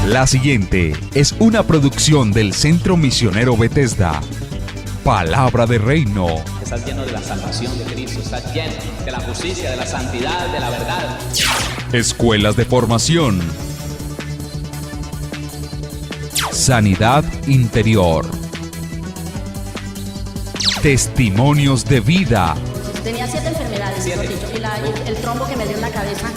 La siguiente es una producción del Centro Misionero Bethesda. Palabra de Reino. Estás lleno de la salvación de Cristo, estás lleno de la justicia, de la santidad, de la verdad. Escuelas de formación. Sanidad interior. Testimonios de vida. Tenía 7 enfermedades, mejor dicho, y el trombo que me dio en la cabeza,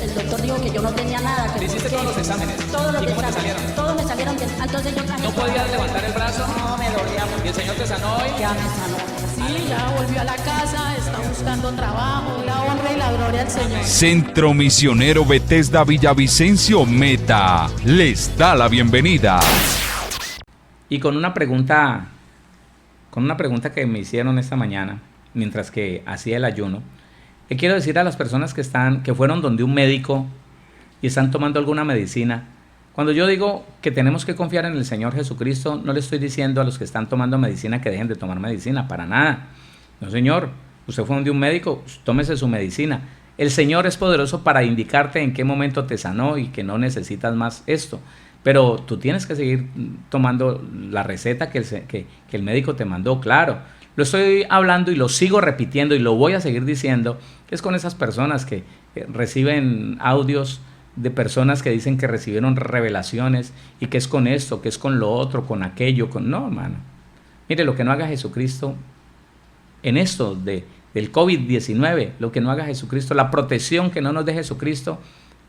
el doctor dijo que yo no tenía nada. ¿Le hiciste todos los exámenes? Todos los ¿Y cómo te exámenes, salieron? todos me salieron bien. Entonces yo ¿No podías levantar el brazo? No, me dolía mucho. ¿Y el Señor te sanó hoy? Ya me sanó. Sí, ya volvió a la casa, está buscando trabajo, la honra y la gloria al Señor. Centro Misionero Bethesda Villavicencio Meta les da la bienvenida. Y con una pregunta que me hicieron esta mañana, mientras que hacía el ayuno, le quiero decir a las personas que fueron donde un médico y están tomando alguna medicina. Cuando yo digo que tenemos que confiar en el Señor Jesucristo, no le estoy diciendo a los que están tomando medicina que dejen de tomar medicina, para nada. No, señor, usted fue donde un médico, tómese su medicina. El Señor es poderoso para indicarte en qué momento te sanó y que no necesitas más esto. Pero tú tienes que seguir tomando la receta que el médico te mandó, claro. Lo estoy hablando y lo sigo repitiendo y lo voy a seguir diciendo, es con esas personas que reciben audios de personas que dicen que recibieron revelaciones y que es con esto, que es con lo otro, con aquello, no, hermano. Mire, lo que no haga Jesucristo en esto del COVID-19, lo que no haga Jesucristo, la protección que no nos dé Jesucristo,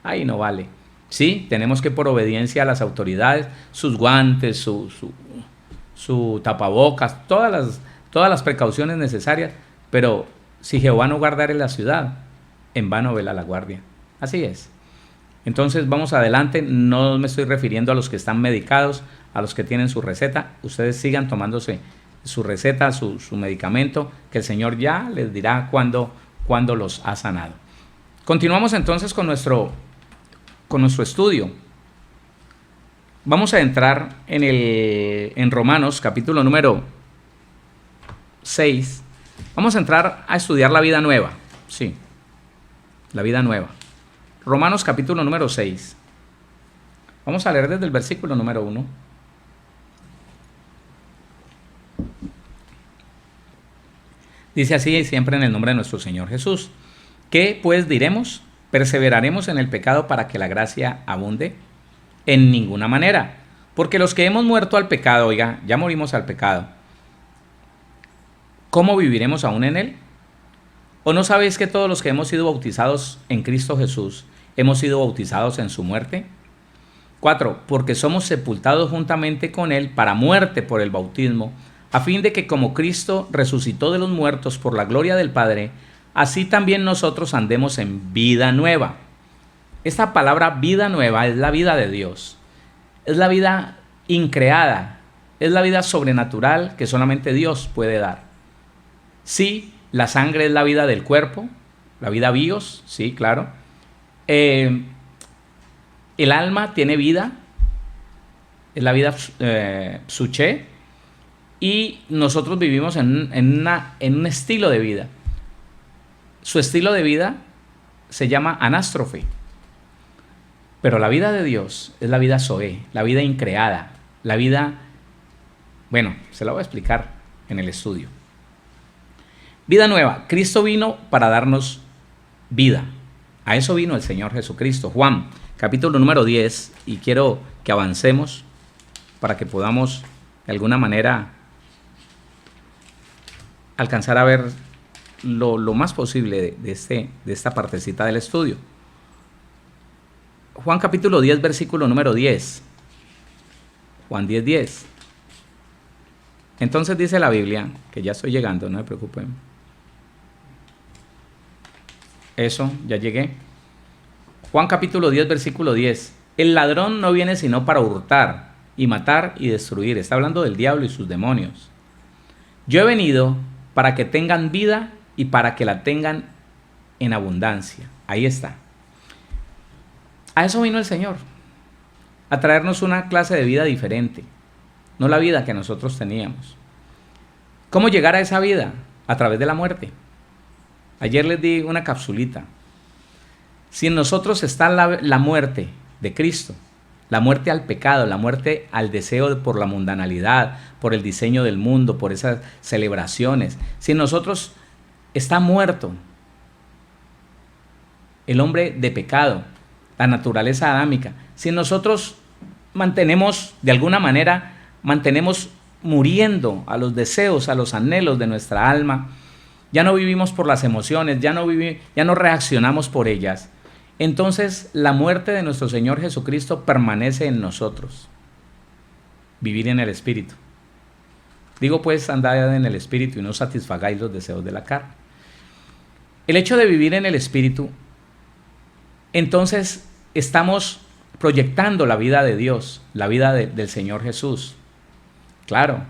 ahí no vale. Sí, tenemos que por obediencia a las autoridades, sus guantes, su tapabocas, todas las precauciones necesarias, pero si Jehová no guardare la ciudad, en vano vela la guardia. Así es. Entonces vamos adelante, no me estoy refiriendo a los que están medicados, a los que tienen su receta, ustedes sigan tomándose su receta, su medicamento, que el Señor ya les dirá cuándo los ha sanado. Continuamos entonces con nuestro estudio. Vamos a entrar en Romanos, capítulo número 6. Vamos a entrar a estudiar la vida nueva. Sí, la vida nueva. Romanos, capítulo número 6. Vamos a leer desde el versículo número 1. Dice así, siempre en el nombre de nuestro Señor Jesús. ¿Qué pues diremos? ¿Perseveraremos en el pecado para que la gracia abunde? En ninguna manera, porque los que hemos muerto al pecado, oiga, ya morimos al pecado, ¿cómo viviremos aún en él? ¿O no sabéis que todos los que hemos sido bautizados en Cristo Jesús, hemos sido bautizados en su muerte? 4. Porque somos sepultados juntamente con él para muerte por el bautismo, a fin de que como Cristo resucitó de los muertos por la gloria del Padre, así también nosotros andemos en vida nueva. Esta palabra vida nueva es la vida de Dios. Es la vida increada. Es la vida sobrenatural que solamente Dios puede dar. Sí, la sangre es la vida del cuerpo, la vida bios, sí, claro. El alma tiene vida, es la vida psuché, y nosotros vivimos en un estilo de vida. Su estilo de vida se llama anástrofe. Pero la vida de Dios es la vida zoé, la vida increada, la vida, bueno, se la voy a explicar en el estudio. Vida nueva. Cristo vino para darnos vida. A eso vino el Señor Jesucristo. Juan, capítulo número 10, y quiero que avancemos para que podamos de alguna manera alcanzar a ver lo más posible de esta partecita del estudio. Juan capítulo 10, versículo número 10. Juan 10, 10. Entonces dice la Biblia, que ya estoy llegando, no se preocupen. Eso, ya llegué. Juan capítulo 10, versículo 10. El ladrón no viene sino para hurtar y matar y destruir. Está hablando del diablo y sus demonios. Yo he venido para que tengan vida y para que la tengan en abundancia. Ahí está. A eso vino el Señor, a traernos una clase de vida diferente, no la vida que nosotros teníamos. ¿Cómo llegar a esa vida? A través de la muerte. Ayer les di una capsulita. Si en nosotros está la muerte de Cristo, La muerte al pecado, la muerte al deseo por la mundanalidad, por el diseño del mundo, por esas celebraciones. Si en nosotros está muerto el hombre de pecado, la naturaleza adámica, si nosotros mantenemos, de alguna manera, mantenemos muriendo a los deseos, a los anhelos de nuestra alma, ya no vivimos por las emociones, ya no reaccionamos por ellas, entonces la muerte de nuestro Señor Jesucristo permanece en nosotros. Vivir en el Espíritu. Digo pues, andad en el Espíritu y no satisfagáis los deseos de la carne. El hecho de vivir en el Espíritu, entonces estamos proyectando la vida de Dios, la vida del Señor Jesús. Claro,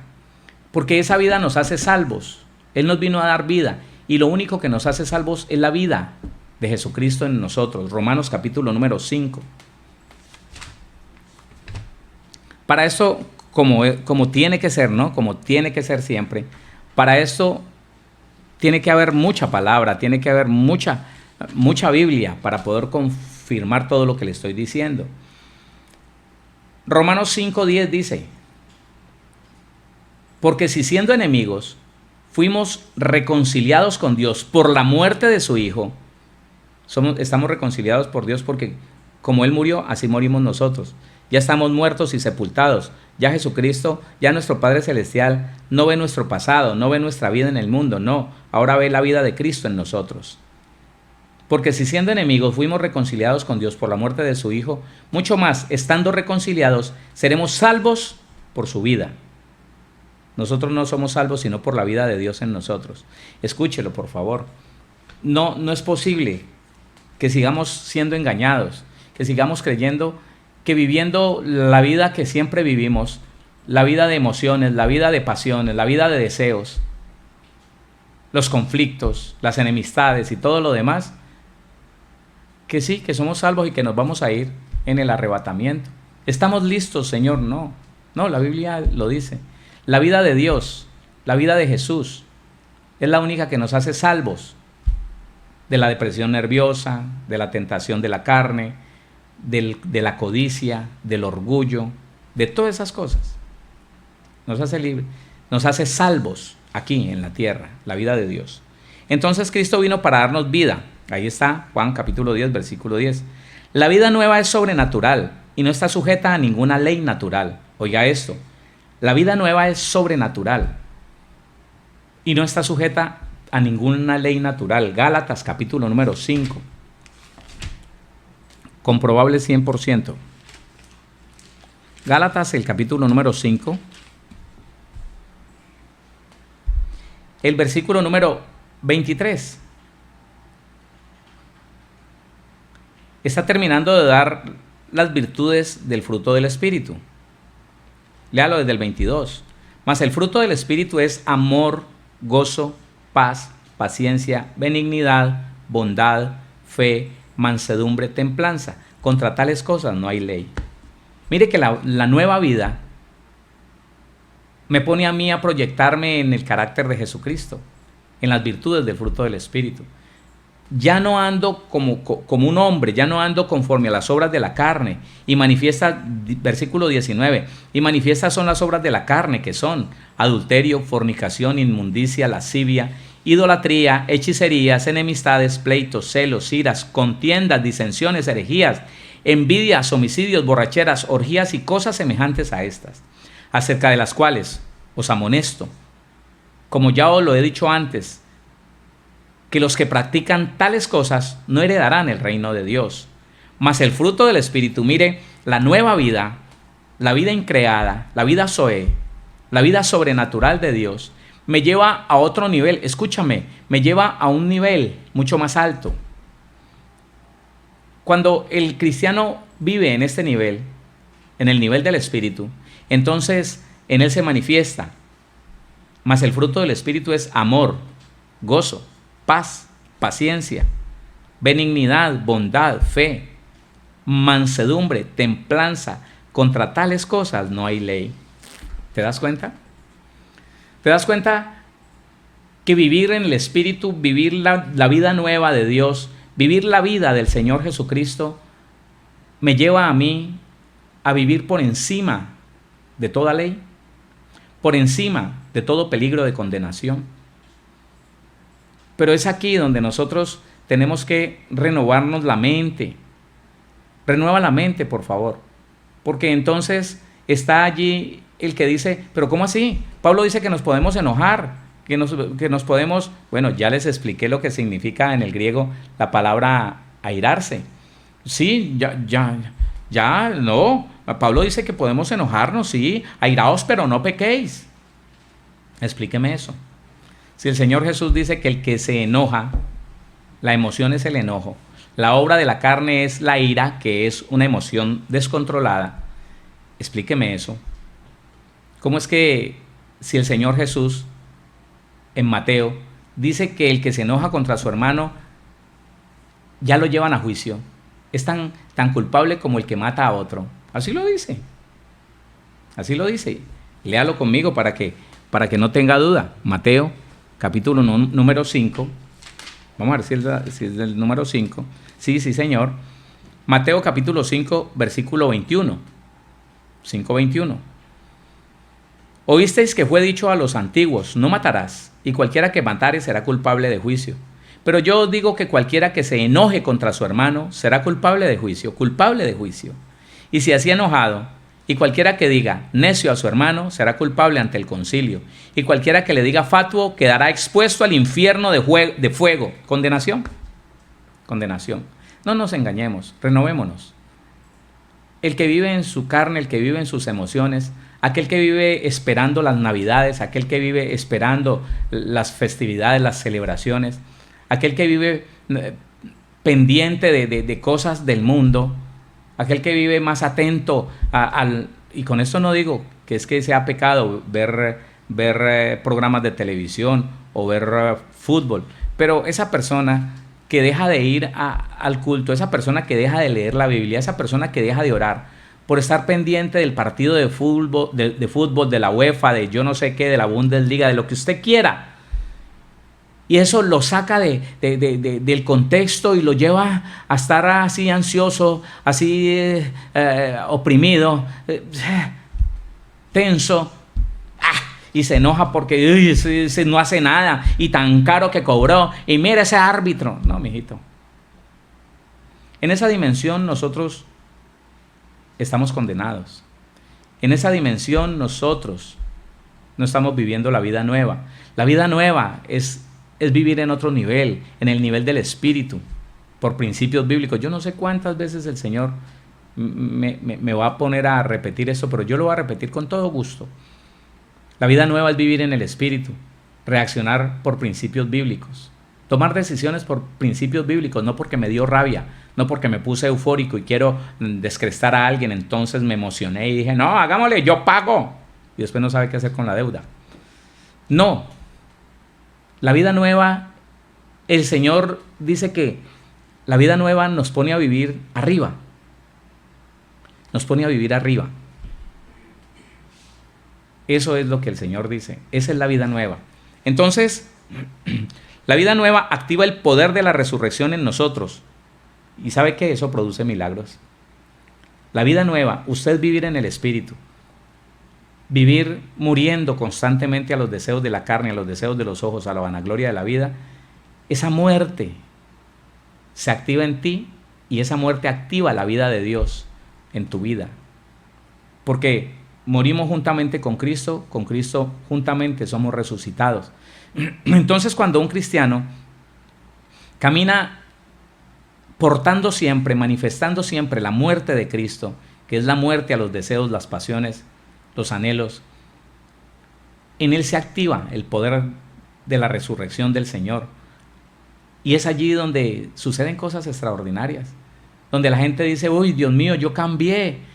porque esa vida nos hace salvos. Él nos vino a dar vida y lo único que nos hace salvos es la vida de Jesucristo en nosotros. Romanos capítulo número 5. Para esto, como tiene que ser, ¿no? Como tiene que ser siempre, para esto tiene que haber mucha palabra, tiene que haber mucha Biblia para poder confirmar todo lo que le estoy diciendo. Romanos 5:10 dice: porque si siendo enemigos fuimos reconciliados con Dios por la muerte de su Hijo, estamos reconciliados por Dios porque como Él murió, así morimos nosotros. Ya estamos muertos y sepultados. Ya Jesucristo, ya nuestro Padre Celestial, no ve nuestro pasado, no ve nuestra vida en el mundo, no. Ahora ve la vida de Cristo en nosotros. Porque si siendo enemigos fuimos reconciliados con Dios por la muerte de su Hijo, mucho más, estando reconciliados, seremos salvos por su vida. Nosotros no somos salvos sino por la vida de Dios en nosotros. Escúchelo, por favor. No es posible que sigamos siendo engañados, que sigamos creyendo que viviendo la vida que siempre vivimos, la vida de emociones, la vida de pasiones, la vida de deseos, los conflictos, las enemistades y todo lo demás, que sí, que somos salvos y que nos vamos a ir en el arrebatamiento. ¿Estamos listos, Señor? No, la Biblia lo dice. La vida de Dios, la vida de Jesús, es la única que nos hace salvos de la depresión nerviosa, de la tentación de la carne, de la codicia, del orgullo, de todas esas cosas. Nos hace libres, nos hace salvos aquí en la tierra, la vida de Dios. Entonces Cristo vino para darnos vida. Ahí está Juan capítulo 10, versículo 10. La vida nueva es sobrenatural y no está sujeta a ninguna ley natural. Oiga esto, la vida nueva es sobrenatural y no está sujeta a ninguna ley natural. Gálatas capítulo número 5. Comprobable 100%. Gálatas, el capítulo número 5. El versículo número 23. Está terminando de dar las virtudes del fruto del Espíritu. Léalo desde el 22. Mas el fruto del Espíritu es amor, gozo, paz, paciencia, benignidad, bondad, fe, mansedumbre, templanza. Contra tales cosas no hay ley. Mire que la nueva vida me pone a mí a proyectarme en el carácter de Jesucristo, en las virtudes del fruto del Espíritu. Ya no ando como un hombre, ya no ando conforme a las obras de la carne. Y manifiesta, versículo 19, y manifiestas son las obras de la carne, que son adulterio, fornicación, inmundicia, lascivia, idolatría, hechicerías, enemistades, pleitos, celos, iras, contiendas, disensiones, herejías, envidias, homicidios, borracheras, orgías y cosas semejantes a estas, acerca de las cuales os amonesto, como ya os lo he dicho antes, que los que practican tales cosas no heredarán el reino de Dios. Mas el fruto del Espíritu, mire, la nueva vida, la vida increada, la vida zoe, la vida sobrenatural de Dios, me lleva a otro nivel. Escúchame, me lleva a un nivel mucho más alto. Cuando el cristiano vive en este nivel, en el nivel del Espíritu, entonces en él se manifiesta. Mas el fruto del Espíritu es amor, gozo, paz, paciencia, benignidad, bondad, fe, mansedumbre, templanza. Contra tales cosas no hay ley. ¿Te das cuenta? ¿Te das cuenta que vivir en el Espíritu, vivir la vida nueva de Dios, vivir la vida del Señor Jesucristo, me lleva a mí a vivir por encima de toda ley, por encima de todo peligro de condenación. Pero es aquí donde nosotros tenemos que renovarnos la mente. Renueva la mente, por favor. Porque entonces está allí el que dice, pero ¿cómo así? Pablo dice que nos podemos enojar, que nos podemos... Bueno, ya les expliqué lo que significa en el griego la palabra airarse. Sí, no. Pablo dice que podemos enojarnos, sí, airaos, pero no pequéis. Explíqueme eso. Si el Señor Jesús dice que el que se enoja, la emoción es el enojo, la obra de la carne es la ira, que es una emoción descontrolada, explíqueme eso. ¿Cómo es que si el Señor Jesús en Mateo dice que el que se enoja contra su hermano ya lo llevan a juicio, es tan culpable como el que mata a otro? Así lo dice. Así lo dice. Léalo conmigo para que no tenga duda. Mateo, capítulo número 5. Vamos a ver si es del número 5. Sí, señor. Mateo, capítulo 5, versículo 21. 5:21. Oísteis que fue dicho a los antiguos, no matarás, y cualquiera que matare será culpable de juicio. Pero yo os digo que cualquiera que se enoje contra su hermano será culpable de juicio. Y si así enojado, y cualquiera que diga necio a su hermano será culpable ante el concilio. Y cualquiera que le diga fatuo quedará expuesto al infierno de fuego. Condenación. No nos engañemos, renovémonos. El que vive en su carne, el que vive en sus emociones, aquel que vive esperando las navidades, aquel que vive esperando las festividades, las celebraciones, aquel que vive pendiente de cosas del mundo, aquel que vive más atento y con esto no digo que es que sea pecado ver programas de televisión o ver fútbol, pero esa persona que deja de ir al culto, esa persona que deja de leer la Biblia, esa persona que deja de orar por estar pendiente del partido de fútbol, de la UEFA, de yo no sé qué, de la Bundesliga, de lo que usted quiera, y eso lo saca del contexto y lo lleva a estar así ansioso, así oprimido, tenso, y se enoja porque ese no hace nada y tan caro que cobró y mira ese árbitro. No, mijito. En esa dimensión nosotros estamos condenados. En esa dimensión nosotros no estamos viviendo la vida nueva. La vida nueva es vivir en otro nivel, en el nivel del espíritu, por principios bíblicos. Yo no sé cuántas veces el Señor me va a poner a repetir esto, pero yo lo voy a repetir con todo gusto. La vida nueva es vivir en el espíritu, reaccionar por principios bíblicos, tomar decisiones por principios bíblicos, no porque me dio rabia, no porque me puse eufórico y quiero descrestar a alguien, entonces me emocioné y dije, no, hagámosle, yo pago, y después no sabe qué hacer con la deuda. No, la vida nueva, el Señor dice que la vida nueva nos pone a vivir arriba, nos pone a vivir arriba. Eso es lo que el Señor dice. Esa es la vida nueva. Entonces, la vida nueva activa el poder de la resurrección en nosotros. ¿Y sabe qué? Eso produce milagros. La vida nueva, usted vivir en el Espíritu. Vivir muriendo constantemente a los deseos de la carne, a los deseos de los ojos, a la vanagloria de la vida. Esa muerte se activa en ti y esa muerte activa la vida de Dios en tu vida. Porque morimos juntamente con Cristo juntamente somos resucitados. Entonces, cuando un cristiano camina portando siempre, manifestando siempre la muerte de Cristo, que es la muerte a los deseos, las pasiones, los anhelos, en él se activa el poder de la resurrección del Señor. Y es allí donde suceden cosas extraordinarias, donde la gente dice, uy, Dios mío, yo cambié.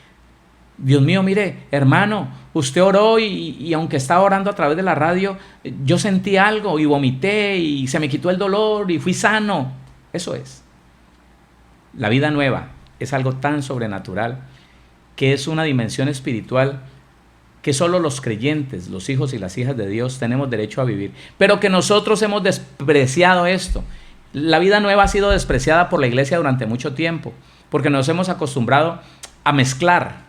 Dios mío, mire, hermano, usted oró y aunque estaba orando a través de la radio, yo sentí algo y vomité y se me quitó el dolor y fui sano. Eso es. La vida nueva es algo tan sobrenatural que es una dimensión espiritual que solo los creyentes, los hijos y las hijas de Dios tenemos derecho a vivir, pero que nosotros hemos despreciado esto. La vida nueva ha sido despreciada por la iglesia durante mucho tiempo, porque nos hemos acostumbrado a mezclar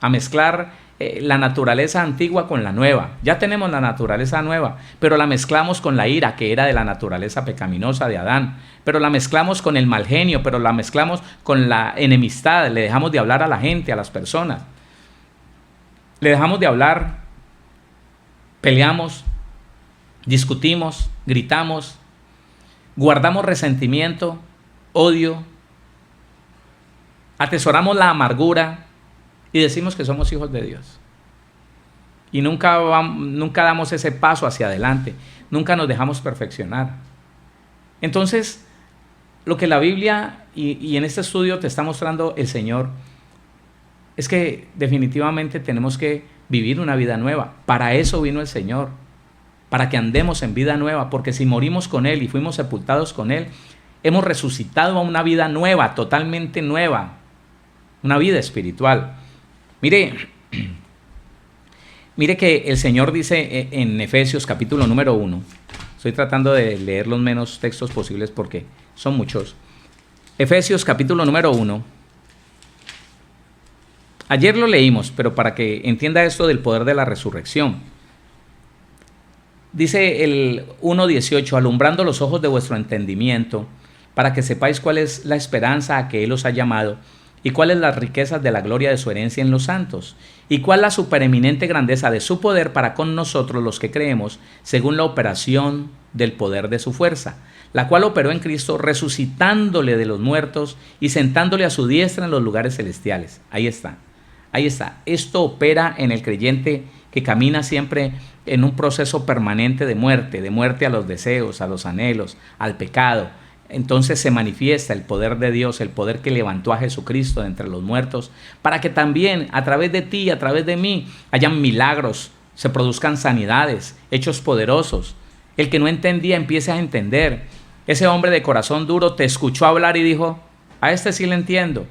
a mezclar la naturaleza antigua con la nueva. Ya tenemos la naturaleza nueva, pero la mezclamos con la ira, que era de la naturaleza pecaminosa de Adán, pero la mezclamos con el mal genio, pero la mezclamos con la enemistad, le dejamos de hablar a la gente, a las personas, le dejamos de hablar, peleamos, discutimos, gritamos, guardamos resentimiento, odio, atesoramos la amargura y decimos que somos hijos de Dios. Y nunca damos ese paso hacia adelante, nunca nos dejamos perfeccionar. Entonces, lo que la Biblia y en este estudio te está mostrando el Señor es que definitivamente tenemos que vivir una vida nueva. Para eso vino el Señor, para que andemos en vida nueva, porque si morimos con Él y fuimos sepultados con Él, hemos resucitado a una vida nueva, totalmente nueva, una vida espiritual. Mire que el Señor dice en Efesios capítulo número 1, estoy tratando de leer los menos textos posibles porque son muchos. Efesios capítulo número 1, ayer lo leímos, pero para que entienda esto del poder de la resurrección. Dice el 1:18, alumbrando los ojos de vuestro entendimiento, para que sepáis cuál es la esperanza a que Él os ha llamado, y cuáles las riquezas de la gloria de su herencia en los santos, y cuál la supereminente grandeza de su poder para con nosotros los que creemos, según la operación del poder de su fuerza, la cual operó en Cristo, resucitándole de los muertos y sentándole a su diestra en los lugares celestiales. Ahí está. Esto opera en el creyente que camina siempre en un proceso permanente de muerte a los deseos, a los anhelos, al pecado. Entonces se manifiesta el poder de Dios, el poder que levantó a Jesucristo de entre los muertos, para que también a través de ti, a través de mí, hayan milagros, se produzcan sanidades, hechos poderosos. El que no entendía empiece a entender. Ese hombre de corazón duro te escuchó hablar y dijo, a este sí le entiendo.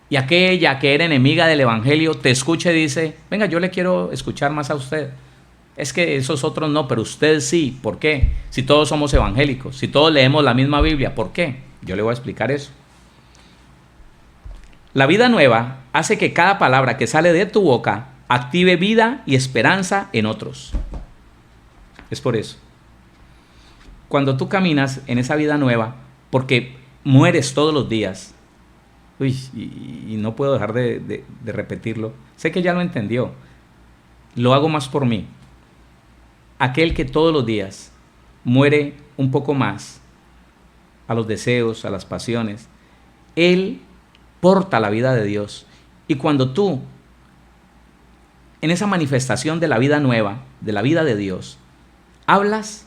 Y aquella que era enemiga del evangelio te escucha y dice, venga, yo le quiero escuchar más a usted. Es que esos otros no, pero usted sí. ¿Por qué? Si todos somos evangélicos, si todos leemos la misma Biblia, ¿por qué? Yo le voy a explicar eso. La vida nueva hace que cada palabra que sale de tu boca active vida y esperanza en otros. Es por eso. Cuando tú caminas en esa vida nueva, porque mueres todos los días, y no puedo dejar de repetirlo, sé que ya lo entendió, lo hago más por mí. Aquel que todos los días muere un poco más a los deseos, a las pasiones, él porta la vida de Dios. Y cuando tú, en esa manifestación de la vida nueva, de la vida de Dios, hablas,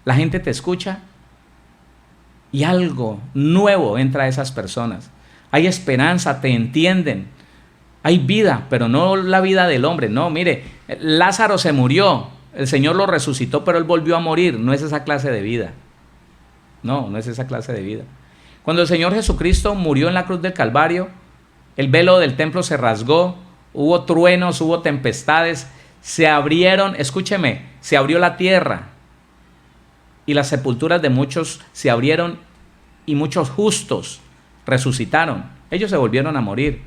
la gente te escucha y algo nuevo entra a esas personas. Hay esperanza, te entienden. Hay vida, pero no la vida del hombre. No, mire, Lázaro se murió. El Señor lo resucitó, pero él volvió a morir. No es esa clase de vida. No es esa clase de vida. Cuando el Señor Jesucristo murió en la cruz del Calvario, el velo del templo se rasgó, hubo truenos, hubo tempestades, se abrieron, escúcheme, se abrió la tierra y las sepulturas de muchos se abrieron y muchos justos resucitaron. Ellos se volvieron a morir.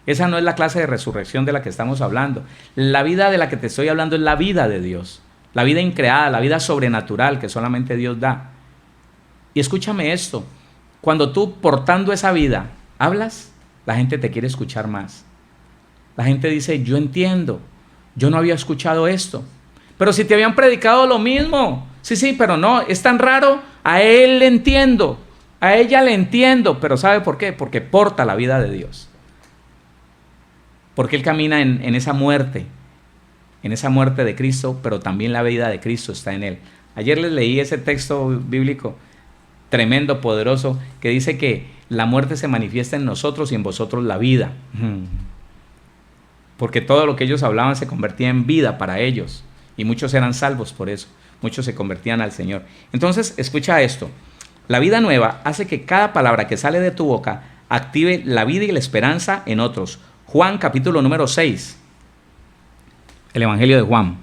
Esa no es la clase de resurrección de la que estamos hablando. La vida de la que te estoy hablando es la vida de Dios, la vida increada, la vida sobrenatural que solamente Dios da. Y escúchame esto, cuando tú portando esa vida hablas, la gente te quiere escuchar más. La gente dice, yo entiendo, yo no había escuchado esto, pero si te habían predicado lo mismo, sí, pero no, es tan raro, a él le entiendo, a ella le entiendo, pero ¿sabe por qué? Porque porta la vida de Dios. Porque él camina en esa muerte de Cristo, pero también la vida de Cristo está en él. Ayer les leí ese texto bíblico tremendo, poderoso, que dice que la muerte se manifiesta en nosotros y en vosotros la vida. Porque todo lo que ellos hablaban se convertía en vida para ellos, y muchos eran salvos por eso, muchos se convertían al Señor. Entonces, escucha esto, la vida nueva hace que cada palabra que sale de tu boca active la vida y la esperanza en otros. Juan capítulo número 6, el Evangelio de Juan,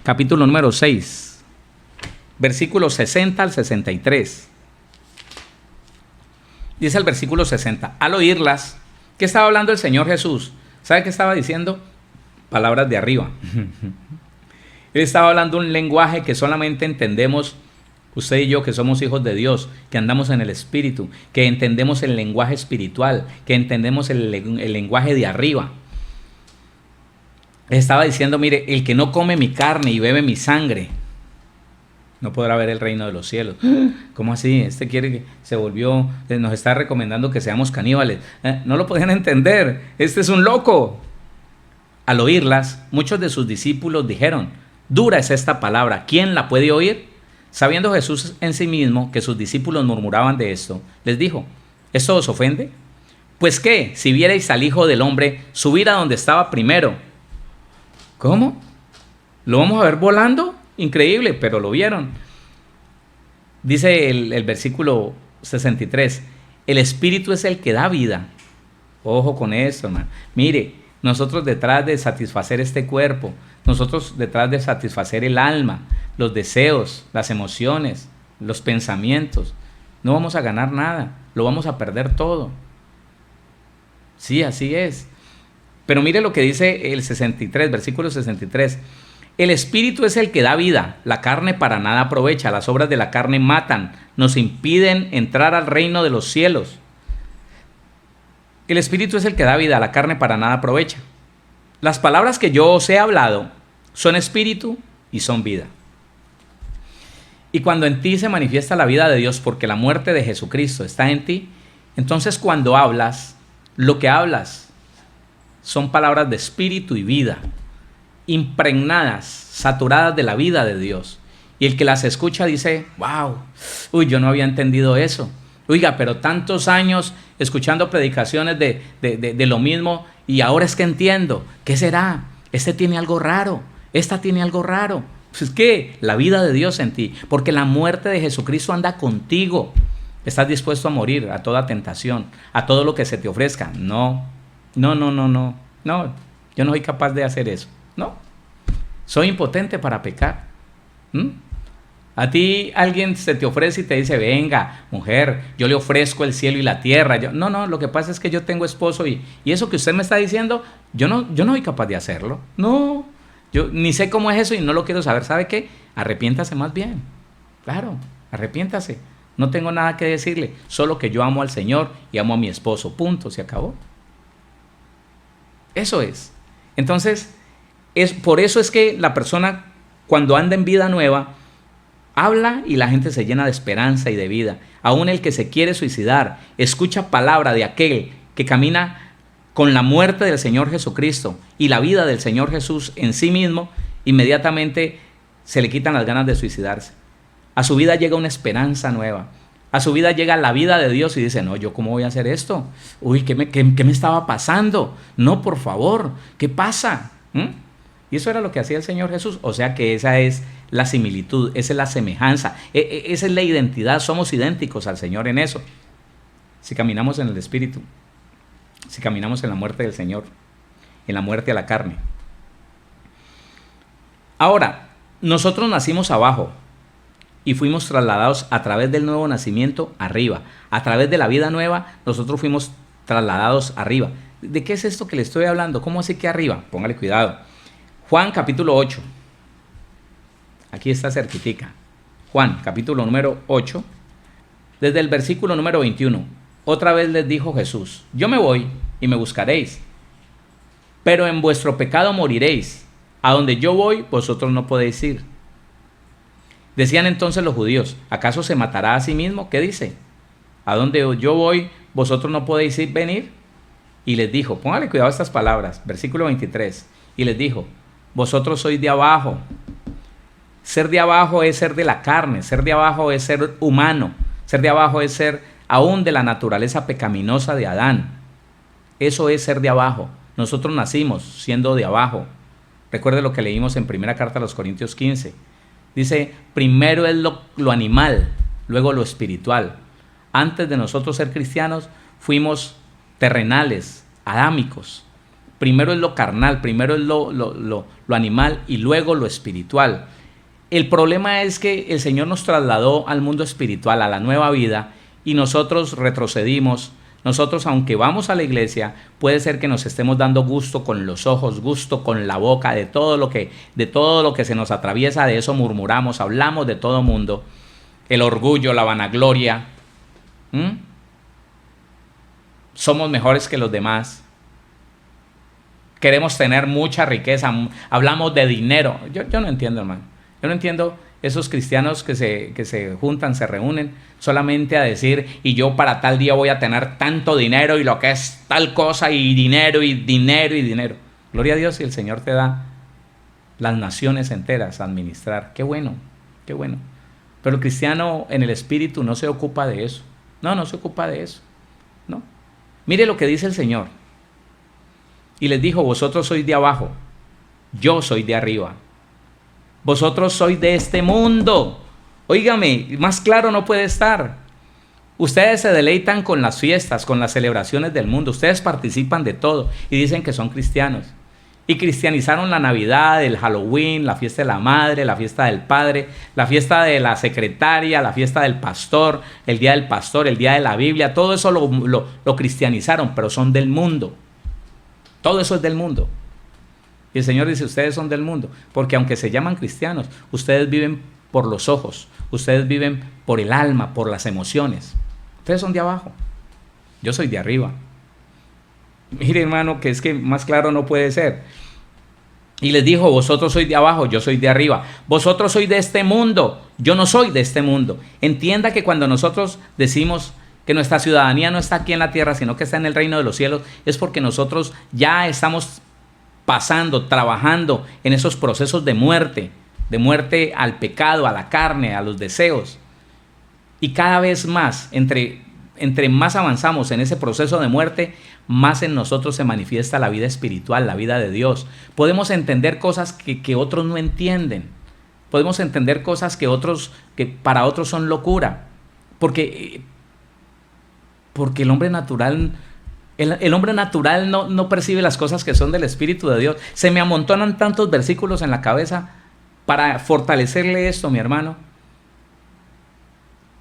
capítulo número 6, versículos 60 al 63. Dice el versículo 60, al oírlas, ¿qué estaba hablando el Señor Jesús? ¿Sabe qué estaba diciendo? Palabras de arriba. Él estaba hablando un lenguaje que solamente entendemos usted y yo, que somos hijos de Dios, que andamos en el Espíritu, que entendemos el lenguaje espiritual, que entendemos el lenguaje de arriba. Estaba diciendo, mire, el que no come mi carne y bebe mi sangre, no podrá ver el reino de los cielos. ¿Cómo así? Este quiere que se volvió, nos está recomendando que seamos caníbales. No lo podían entender, este es un loco. Al oírlas, muchos de sus discípulos dijeron, dura es esta palabra, ¿quién la puede oír? Sabiendo Jesús en sí mismo que sus discípulos murmuraban de esto, les dijo, ¿esto os ofende? Pues qué, si vierais al Hijo del Hombre subir a donde estaba primero. ¿Cómo? ¿Lo vamos a ver volando? Increíble, pero lo vieron. Dice el versículo 63, el Espíritu es el que da vida. Ojo con esto, hermano. Mire, nosotros detrás de satisfacer este cuerpo, nosotros detrás de satisfacer el alma, los deseos, las emociones, los pensamientos, no vamos a ganar nada, lo vamos a perder todo. Sí, así es. Pero mire lo que dice el 63, versículo 63. El Espíritu es el que da vida, la carne para nada aprovecha, las obras de la carne matan, nos impiden entrar al reino de los cielos. El Espíritu es el que da vida, la carne para nada aprovecha. Las palabras que yo os he hablado son espíritu y son vida. Y cuando en ti se manifiesta la vida de Dios, porque la muerte de Jesucristo está en ti, entonces cuando hablas, lo que hablas son palabras de espíritu y vida, impregnadas, saturadas de la vida de Dios. Y el que las escucha dice, wow, yo no había entendido eso. Oiga, pero tantos años escuchando predicaciones de lo mismo y ahora es que entiendo. ¿Qué será? Este tiene algo raro, esta tiene algo raro. Pues ¿qué? La vida de Dios en ti, porque la muerte de Jesucristo anda contigo. ¿Estás dispuesto a morir a toda tentación, a todo lo que se te ofrezca? No, yo no soy capaz de hacer eso. No, soy impotente para pecar. A ti alguien se te ofrece y te dice, venga, mujer, yo le ofrezco el cielo y la tierra. No, lo que pasa es que yo tengo esposo y eso que usted me está diciendo, yo no soy capaz de hacerlo. No, yo ni sé cómo es eso y no lo quiero saber. ¿Sabe qué? Arrepiéntase más bien. Claro, arrepiéntase. No tengo nada que decirle, solo que yo amo al Señor y amo a mi esposo. Punto, se acabó. Eso es. Entonces, por eso es que la persona cuando anda en vida nueva, habla y la gente se llena de esperanza y de vida. Aún el que se quiere suicidar, escucha palabra de aquel que camina con la muerte del Señor Jesucristo y la vida del Señor Jesús en sí mismo, inmediatamente se le quitan las ganas de suicidarse. A su vida llega una esperanza nueva. A su vida llega la vida de Dios y dice, no, ¿yo cómo voy a hacer esto? ¿Qué me estaba pasando? No, por favor, ¿qué pasa? Y eso era lo que hacía el Señor Jesús. O sea que esa es la similitud, esa es la semejanza, esa es la identidad. Somos idénticos al Señor en eso. Si caminamos en el Espíritu, si caminamos en la muerte del Señor, en la muerte a la carne. Ahora, nosotros nacimos abajo y fuimos trasladados a través del nuevo nacimiento arriba. A través de la vida nueva, nosotros fuimos trasladados arriba. ¿De qué es esto que le estoy hablando? ¿Cómo así que arriba? Póngale cuidado. Juan capítulo 8. Aquí está cerquitica. Juan capítulo número 8. Desde el versículo número 21. Otra vez les dijo Jesús, yo me voy y me buscaréis, pero en vuestro pecado moriréis. A donde yo voy, vosotros no podéis ir. Decían entonces los judíos, ¿acaso se matará a sí mismo? ¿Qué dice? A donde yo voy, vosotros no podéis ir, venir. Y les dijo, póngale cuidado a estas palabras, versículo 23. Y les dijo, vosotros sois de abajo. Ser de abajo es ser de la carne, ser de abajo es ser humano, ser de abajo es ser aún de la naturaleza pecaminosa de Adán. Eso es ser de abajo. Nosotros nacimos siendo de abajo. Recuerde lo que leímos en primera carta a los Corintios 15. Dice, primero es lo animal, luego lo espiritual. Antes de nosotros ser cristianos, fuimos terrenales, adámicos. Primero es lo carnal, primero es lo animal y luego lo espiritual. El problema es que el Señor nos trasladó al mundo espiritual, a la nueva vida, y nosotros retrocedimos, Nosotros, aunque vamos a la iglesia, puede ser que nos estemos dando gusto con los ojos, gusto con la boca, de todo lo que se nos atraviesa, de eso murmuramos, hablamos de todo mundo. El orgullo, la vanagloria. Somos mejores que los demás. Queremos tener mucha riqueza, hablamos de dinero. Yo no entiendo, hermano. Yo no entiendo esos cristianos que se juntan, se reúnen solamente a decir, y yo para tal día voy a tener tanto dinero y lo que es tal cosa, y dinero, y dinero, y dinero. Gloria a Dios si el Señor te da las naciones enteras a administrar. Qué bueno, qué bueno. Pero el cristiano en el espíritu no se ocupa de eso. No se ocupa de eso. No. Mire lo que dice el Señor. Y les dijo, vosotros sois de abajo, yo soy de arriba. Vosotros sois de este mundo. Óigame, más claro no puede estar. Ustedes se deleitan con las fiestas, con las celebraciones del mundo. Ustedes participan de todo y dicen que son cristianos. Y cristianizaron la Navidad, el Halloween, la fiesta de la madre, la fiesta del padre, la fiesta de la secretaria, la fiesta del pastor, el día del pastor, el día de la Biblia. Todo eso lo cristianizaron, pero son del mundo. Todo eso es del mundo. Y el Señor dice, ustedes son del mundo, porque aunque se llaman cristianos, ustedes viven por los ojos, ustedes viven por el alma, por las emociones. Ustedes son de abajo, yo soy de arriba. Mire, hermano, que es que más claro no puede ser. Y les dijo, vosotros sois de abajo, yo soy de arriba. Vosotros sois de este mundo, yo no soy de este mundo. Entienda que cuando nosotros decimos que nuestra ciudadanía no está aquí en la tierra, sino que está en el reino de los cielos, es porque nosotros ya estamos pasando, trabajando en esos procesos de muerte al pecado, a la carne, a los deseos. Y cada vez más, entre más avanzamos en ese proceso de muerte, más en nosotros se manifiesta la vida espiritual, la vida de Dios. Podemos entender cosas que otros no entienden. Podemos entender cosas que para otros son locura. Porque el hombre natural... El hombre natural no percibe las cosas que son del Espíritu de Dios. Se me amontonan tantos versículos en la cabeza para fortalecerle esto, mi hermano.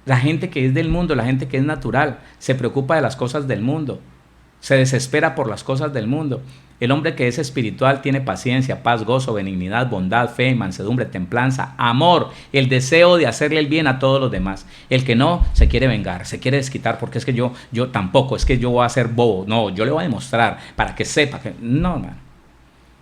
La gente que es del mundo, la gente que es natural, se preocupa de las cosas del mundo. Se desespera por las cosas del mundo. El hombre que es espiritual tiene paciencia, paz, gozo, benignidad, bondad, fe, mansedumbre, templanza, amor, el deseo de hacerle el bien a todos los demás. El que no, se quiere vengar, se quiere desquitar, porque es que yo tampoco, es que yo voy a ser bobo. No, yo le voy a demostrar para que sepa que... No, hermano.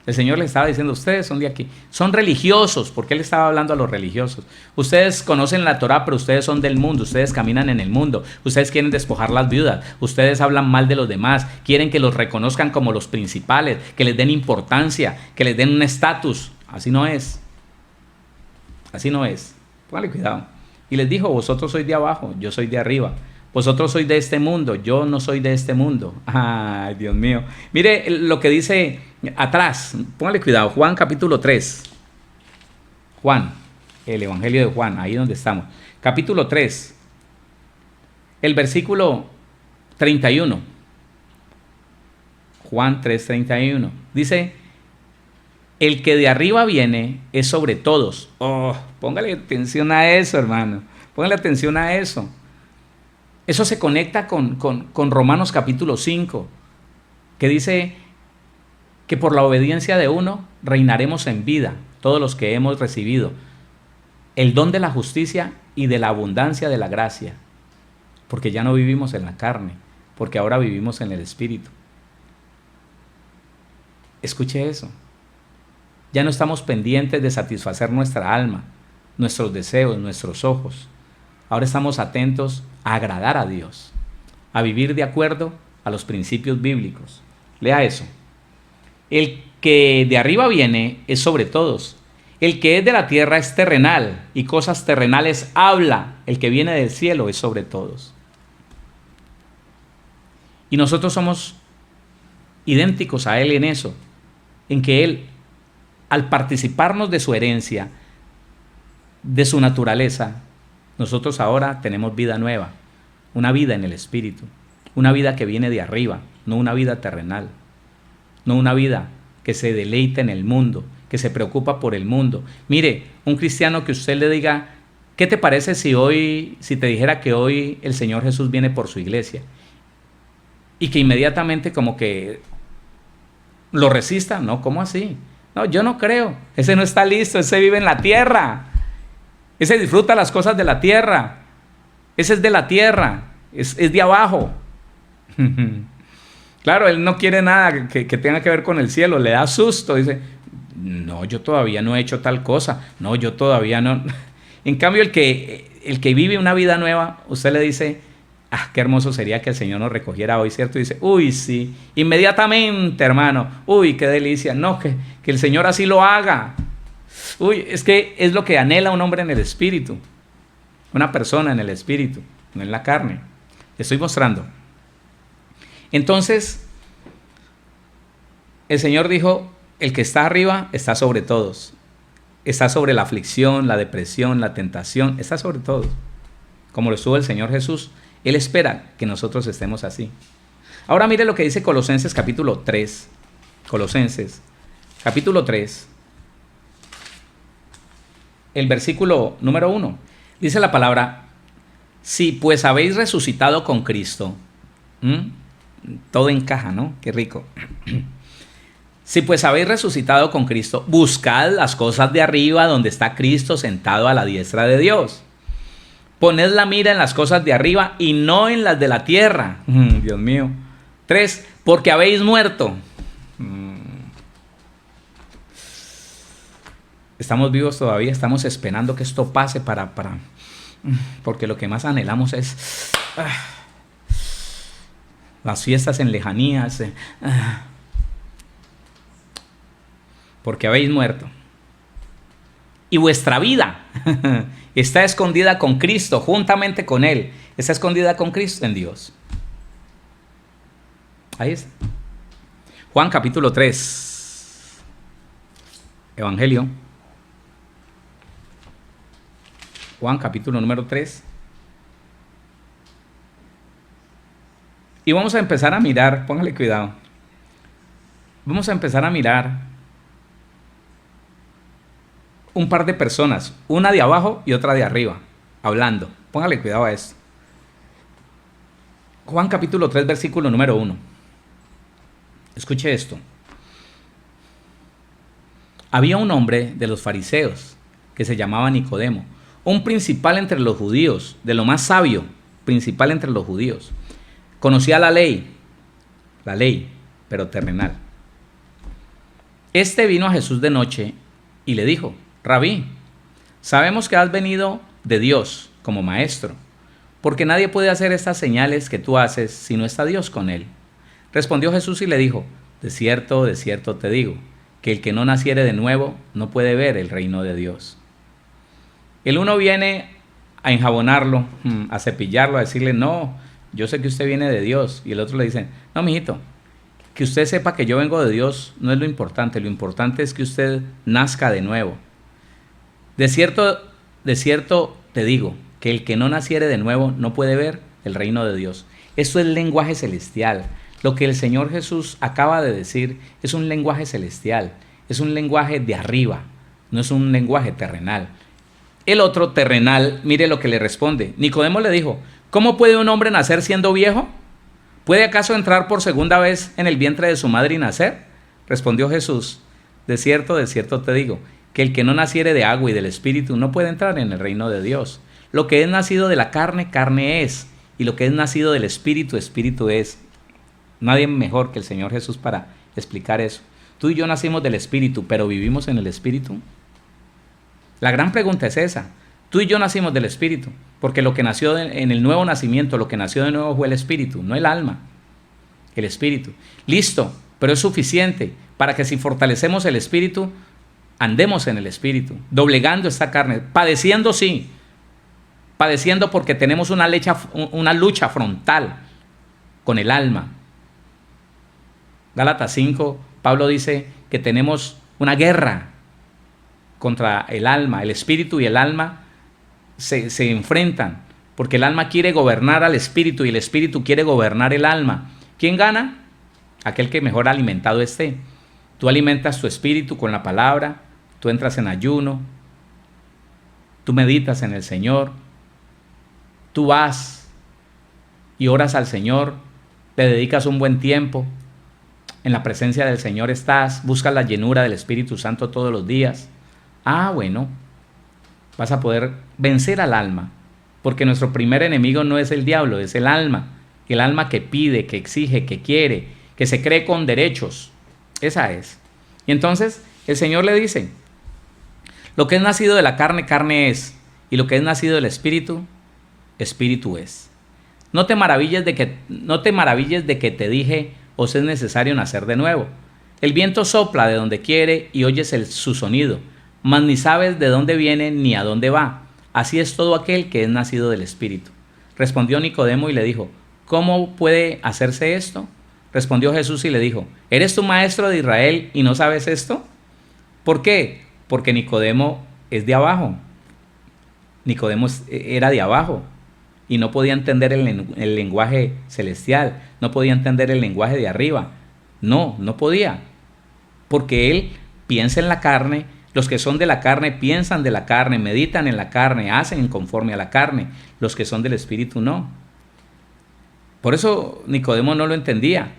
El Señor le estaba diciendo, ustedes son de aquí, son religiosos, porque Él estaba hablando a los religiosos. Ustedes conocen la Torá, pero ustedes son del mundo, ustedes caminan en el mundo, ustedes quieren despojar las viudas, ustedes hablan mal de los demás, quieren que los reconozcan como los principales, que les den importancia, que les den un estatus. Así no es. Así no es. Póngale cuidado. Y les dijo, vosotros sois de abajo, yo soy de arriba. Vosotros sois de este mundo, yo no soy de este mundo. Ay, Dios mío. Mire lo que dice atrás, póngale cuidado, Juan capítulo 3. Juan, el Evangelio de Juan, ahí donde estamos. Capítulo 3, el versículo 31. Juan 3:31. Dice, el que de arriba viene es sobre todos. Oh, póngale atención a eso, hermano. Póngale atención a eso. Eso se conecta con Romanos capítulo 5, que dice que por la obediencia de uno reinaremos en vida, todos los que hemos recibido el don de la justicia y de la abundancia de la gracia, porque ya no vivimos en la carne, porque ahora vivimos en el Espíritu. Escuche eso. Ya no estamos pendientes de satisfacer nuestra alma, nuestros deseos, nuestros ojos. Ahora estamos atentos a agradar a Dios, a vivir de acuerdo a los principios bíblicos. Lea eso. El que de arriba viene es sobre todos. El que es de la tierra es terrenal y cosas terrenales habla. El que viene del cielo es sobre todos. Y nosotros somos idénticos a Él en eso, en que Él, al participarnos de su herencia, de su naturaleza, nosotros ahora tenemos vida nueva, una vida en el Espíritu, una vida que viene de arriba, no una vida terrenal, no una vida que se deleita en el mundo, que se preocupa por el mundo. Mire, un cristiano que usted le diga, ¿qué te parece si te dijera que hoy el Señor Jesús viene por su iglesia? y que inmediatamente como que lo resista. No, ¿cómo así? No, yo no creo. Ese no está listo, ese vive en la tierra. Ese disfruta las cosas de la tierra. Ese es de la tierra, es de abajo. Claro, él no quiere nada que tenga que ver con el cielo, le da susto, dice, no, yo todavía no he hecho tal cosa, no, yo todavía no. En cambio, el que vive una vida nueva, usted le dice, qué hermoso sería que el Señor nos recogiera hoy, ¿cierto? Y dice, uy, sí, inmediatamente, hermano, uy, qué delicia, no, que el Señor así lo haga. Uy, es que es lo que anhela un hombre en el espíritu, una persona en el espíritu, no en la carne. Le estoy mostrando. Entonces, el Señor dijo, el que está arriba está sobre todos. Está sobre la aflicción, la depresión, la tentación, está sobre todos. Como lo estuvo el Señor Jesús, Él espera que nosotros estemos así. Ahora mire lo que dice Colosenses capítulo 3. Colosenses capítulo 3. El versículo número 1. Dice la palabra, si pues habéis resucitado con Cristo. Todo encaja, ¿no? Qué rico. Si pues habéis resucitado con Cristo, buscad las cosas de arriba donde está Cristo sentado a la diestra de Dios. Poned la mira en las cosas de arriba y no en las de la tierra. Dios mío. 3. Porque habéis muerto. Estamos vivos todavía, estamos esperando que esto pase porque lo que más anhelamos es las fiestas en lejanías. Porque habéis muerto. Y vuestra vida está escondida con Cristo, juntamente con Él. Está escondida con Cristo en Dios. Ahí está. Juan capítulo 3. Evangelio. Juan capítulo número 3. Y vamos a empezar a mirar, póngale cuidado. Vamos a empezar a mirar un par de personas, una de abajo y otra de arriba, hablando. Póngale cuidado a esto. Juan capítulo 3, versículo número 1. Escuche esto. Había un hombre de los fariseos que se llamaba Nicodemo, un principal entre los judíos, de lo más sabio, principal entre los judíos. Conocía la ley, pero terrenal. Este vino a Jesús de noche y le dijo, Rabí, sabemos que has venido de Dios como maestro, porque nadie puede hacer estas señales que tú haces si no está Dios con él. Respondió Jesús y le dijo, de cierto te digo, que el que no naciere de nuevo no puede ver el reino de Dios. El uno viene a enjabonarlo, a cepillarlo, a decirle, no, yo sé que usted viene de Dios. Y el otro le dice, no, mijito, que usted sepa que yo vengo de Dios no es lo importante es que usted nazca de nuevo. De cierto te digo, que el que no naciere de nuevo no puede ver el reino de Dios. Esto es lenguaje celestial. Lo que el Señor Jesús acaba de decir es un lenguaje celestial, es un lenguaje de arriba, no es un lenguaje terrenal. El otro terrenal, mire lo que le responde. Nicodemo le dijo, ¿cómo puede un hombre nacer siendo viejo? ¿Puede acaso entrar por segunda vez en el vientre de su madre y nacer? Respondió Jesús, de cierto te digo, que el que no naciere de agua y del Espíritu no puede entrar en el reino de Dios. Lo que es nacido de la carne, carne es, y lo que es nacido del Espíritu, Espíritu es. Nadie mejor que el Señor Jesús para explicar eso. Tú y yo nacimos del Espíritu, pero ¿vivimos en el Espíritu? La gran pregunta es esa. Tú y yo nacimos del Espíritu, porque lo que nació en el nuevo nacimiento, lo que nació de nuevo fue el Espíritu, no el alma, el Espíritu. Listo, pero es suficiente para que si fortalecemos el Espíritu, andemos en el Espíritu, doblegando esta carne, padeciendo sí, padeciendo porque tenemos una lucha frontal con el alma. Gálatas 5, Pablo dice que tenemos una guerra contra el alma, el espíritu y el alma se enfrentan, porque el alma quiere gobernar al espíritu y el espíritu quiere gobernar el alma. ¿Quién gana? Aquel que mejor alimentado esté. Tú alimentas tu espíritu con la palabra, tú entras en ayuno, tú meditas en el Señor, tú vas y oras al Señor le dedicas un buen tiempo, en la presencia del Señor estás, buscas la llenura del Espíritu Santo todos los días, bueno, vas a poder vencer al alma, porque nuestro primer enemigo no es el diablo, es el alma que pide, que exige, que quiere, que se cree con derechos. Esa es. Y entonces el Señor le dice, lo que es nacido de la carne, carne es, y lo que es nacido del Espíritu, Espíritu es. No te maravilles de que te dije, os es necesario nacer de nuevo. El viento sopla de donde quiere y oyes su sonido, mas ni sabes de dónde viene ni a dónde va. Así es todo aquel que es nacido del Espíritu. Respondió Nicodemo y le dijo, ¿cómo puede hacerse esto? Respondió Jesús y le dijo, ¿eres tú maestro de Israel y no sabes esto? ¿Por qué? Porque Nicodemo es de abajo. Nicodemo era de abajo y no podía entender el lenguaje celestial, no podía entender el lenguaje de arriba. No podía, porque él piensa en la carne. Los que son de la carne piensan de la carne, meditan en la carne, hacen conforme a la carne. Los que son del Espíritu no. Por eso Nicodemo no lo entendía.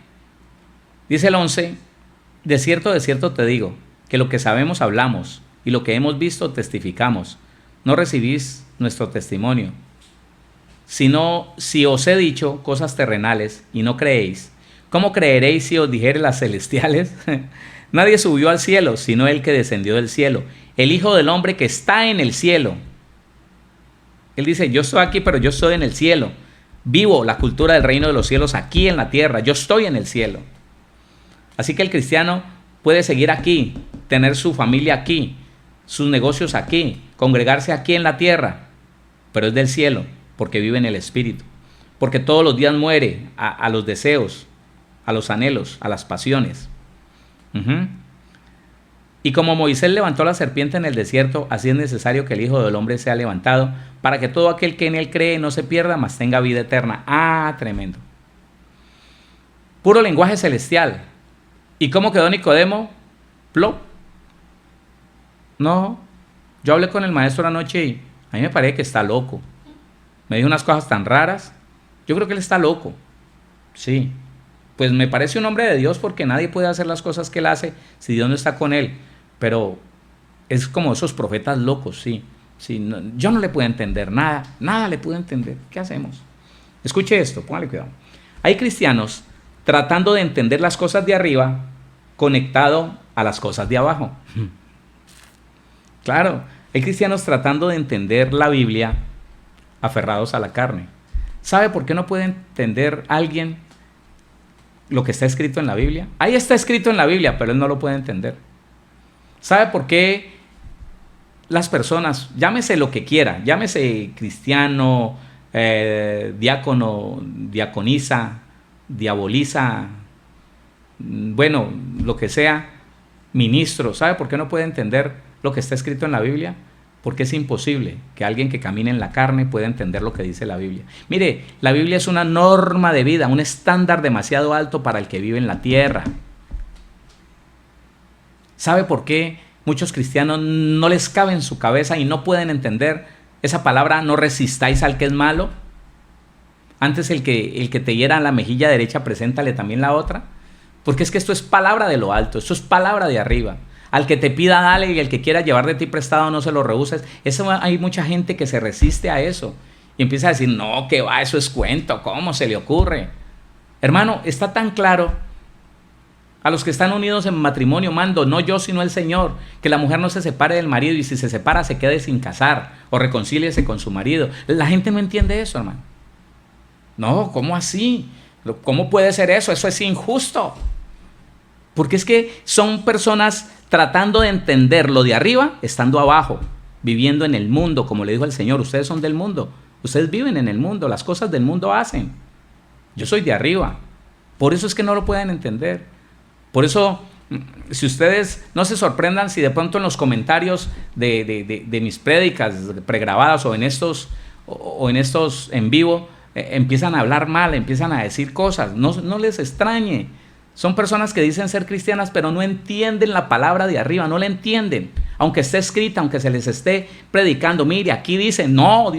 Dice el 11, de cierto te digo, que lo que sabemos hablamos y lo que hemos visto testificamos. No recibís nuestro testimonio. Sino, si os he dicho cosas terrenales y no creéis, ¿cómo creeréis si os dijere las celestiales? Nadie subió al cielo, sino el que descendió del cielo, el Hijo del Hombre que está en el cielo. Él dice, yo estoy aquí, pero yo estoy en el cielo. Vivo la cultura del reino de los cielos aquí en la tierra. Yo estoy en el cielo. Así que el cristiano puede seguir aquí, tener su familia aquí, sus negocios aquí, congregarse aquí en la tierra, pero es del cielo, porque vive en el Espíritu. Porque todos los días muere a los deseos, a los anhelos, a las pasiones. Y como Moisés levantó la serpiente en el desierto, así es necesario que el Hijo del Hombre sea levantado, para que todo aquel que en él cree no se pierda, mas tenga vida eterna. Tremendo. Puro lenguaje celestial. ¿Y cómo quedó Nicodemo? Plop. No, yo hablé con el maestro anoche y a mí me parece que está loco. Me dijo unas cosas tan raras. Yo creo que él está loco. Sí. Pues me parece un hombre de Dios, porque nadie puede hacer las cosas que él hace si Dios no está con él. Pero es como esos profetas locos, sí. No, yo no le puedo entender nada le puedo entender. ¿Qué hacemos? Escuche esto, póngale cuidado. Hay cristianos tratando de entender las cosas de arriba conectado a las cosas de abajo. Claro, hay cristianos tratando de entender la Biblia aferrados a la carne. ¿Sabe por qué no puede entender alguien lo que está escrito en la Biblia? Ahí está escrito en la Biblia, pero él no lo puede entender. ¿Sabe por qué las personas, llámese lo que quiera, llámese cristiano, diácono, diaconisa, diaboliza, bueno, lo que sea, ministro, ¿sabe por qué no puede entender lo que está escrito en la Biblia? Porque es imposible que alguien que camine en la carne pueda entender lo que dice la Biblia. Mire, la Biblia es una norma de vida, un estándar demasiado alto para el que vive en la tierra. ¿Sabe por qué muchos cristianos no les cabe en su cabeza y no pueden entender esa palabra, no resistáis al que es malo? Antes el que te hiera la mejilla derecha, preséntale también la otra. Porque es que esto es palabra de lo alto, esto es palabra de arriba. Al que te pida, dale, y el que quiera llevar de ti prestado, no se lo rehuses. Hay mucha gente que se resiste a eso y empieza a decir, no, que va, eso es cuento, ¿cómo se le ocurre? Hermano, está tan claro. A los que están unidos en matrimonio mando, no yo sino el Señor, que la mujer no se separe del marido, y si se separa se quede sin casar o reconcíliese con su marido. La gente no entiende eso, hermano. No, ¿cómo así? ¿Cómo puede ser eso? Eso es injusto. Porque es que son personas tratando de entender lo de arriba, estando abajo, viviendo en el mundo, como le dijo el Señor. Ustedes son del mundo, ustedes viven en el mundo, las cosas del mundo hacen. Yo soy de arriba. Por eso es que no lo pueden entender. Por eso, si ustedes no se sorprendan si de pronto en los comentarios de mis prédicas pregrabadas o en estos en vivo empiezan a hablar mal, empiezan a decir cosas, no les extrañe. Son personas que dicen ser cristianas, pero no entienden la palabra de arriba, no la entienden. Aunque esté escrita, aunque se les esté predicando, mire, aquí dicen no,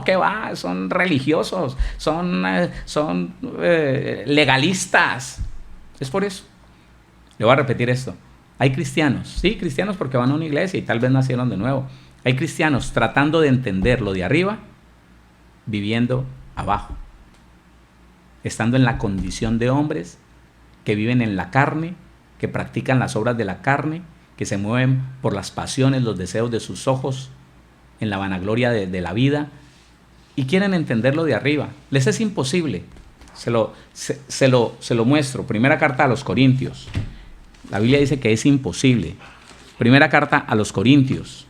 que va, son religiosos, son legalistas. Es por eso. Le voy a repetir esto. Hay cristianos, sí, cristianos porque van a una iglesia y tal vez nacieron de nuevo. Hay cristianos tratando de entender lo de arriba, viviendo abajo, estando en la condición de hombres que viven en la carne, que practican las obras de la carne, que se mueven por las pasiones, los deseos de sus ojos, en la vanagloria de la vida, y quieren entender lo de arriba. Les es imposible. Se lo muestro. Primera carta a los Corintios. La Biblia dice que es imposible. Primera carta a los Corintios,